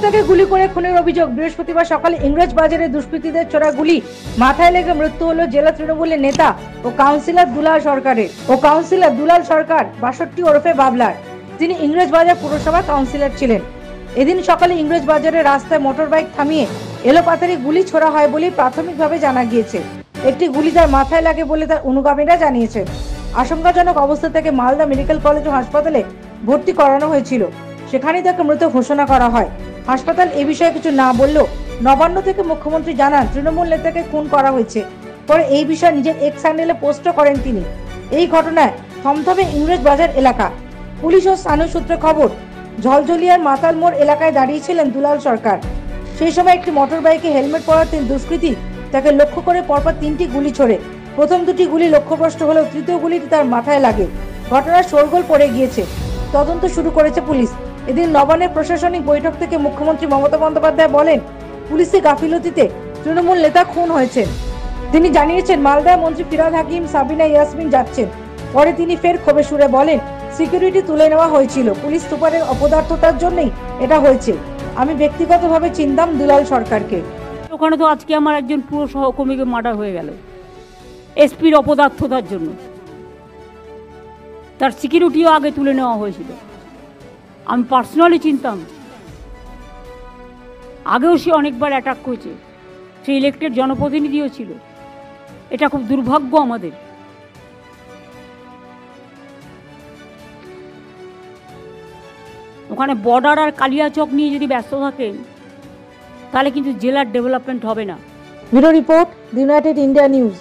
নেতাকে গুলি করে খুনের অভিযোগ। বৃহস্পতিবার সকালে ইংরেজ বাজারে দুষ্কৃতীদের ছোড়া গুলি মাথায় লেগে মৃত্যু হলো জেলা তৃণমূলের নেতা ও কাউন্সিলর দুলাল সরকার 62 ওরফে বাবলার, যিনি ইংরেজ বাজার পুরসভার কাউন্সিলর ছিলেন। এদিন সকালে ইংরেজ বাজারের রাস্তায় মোটরবাইক থামিয়ে এলোপাতাড়ি গুলি ছোড়া হয় বলে প্রাথমিকভাবে জানা গিয়েছে। একটি গুলি তার মাথায় লাগে বলে তার অনুগামীরা জানিয়েছেন। আশঙ্কাজনক অবস্থা থেকে মালদা মেডিকেল কলেজ ও হাসপাতালে ভর্তি করানো হয়েছিল। সেখানেই তাকে মৃত ঘোষণা করা হয়। হাসপাতাল এ বিষয়ে কিছু না বললেও নবান্ন থেকে মুখ্যমন্ত্রী জানান তৃণমূল নেতাকে খুন করা হয়েছে। পরে এই বিষয়ে নিজের এক্স হ্যান্ডেলে পোস্টও করেন তিনি। এই ঘটনায় থমথমে ইংরেজ বাজার এলাকা। পুলিশ ও স্থানীয় সূত্রে খবর, ঝলঝলিয়ার মাতাল মোড় এলাকায় দাঁড়িয়েছিলেন দুলাল সরকার। সেই সময় একটি মোটর বাইকে হেলমেট পরা 3 দুষ্কৃতী তাকে লক্ষ্য করে পরপর 3টি গুলি ছোড়ে। প্রথম 2টি গুলি লক্ষ্যভ্রষ্ট হলেও তৃতীয় গুলিটি তার মাথায় লাগে। ঘটনার শোরগোল পড়ে গিয়েছে। তদন্ত শুরু করেছে পুলিশ। এদিন নবান্নের প্রশাসনিক বৈঠক থেকে মুখ্যমন্ত্রী মমতা বন্দ্যোপাধ্যায় বলেন, পুলিশি গাফিলতিতে তৃণমূল নেতা খুন হয়েছেন। তিনি জানিয়েছেন মালদায় মন্ত্রী ফিরহাদ হাকিম, সাবিনা ইয়াসমিন যাচ্ছেন। পরে তিনি ফের ক্ষোভে সুরে বলেন, সিকিউরিটি তুলে নেওয়া হয়েছিল, পুলিশ সুপারের অপদার্থতার জন্যই এটা হয়েছে। আমি ব্যক্তিগতভাবে চিনতাম দুলাল সরকারকে। ওখানে তো আজকে আমার একজন পুরো সহকর্মীকে মার্ডার হয়ে গেল এসপির অপদার্থতার জন্য। তার সিকিউরিটিও আগে তুলে নেওয়া হয়েছিল। আমি পার্সোনালি চিনতাম। আগেও সে অনেকবার অ্যাটাক করেছে। সে ইলেক্টেড জনপ্রতিনিধিও ছিল। এটা খুব দুর্ভাগ্য আমাদের। ওখানে বর্ডার আর কালিয়াচক নিয়ে যদি ব্যস্ত থাকেন তাহলে কিন্তু জেলার ডেভেলপমেন্ট হবে না। Bureau report, United India news.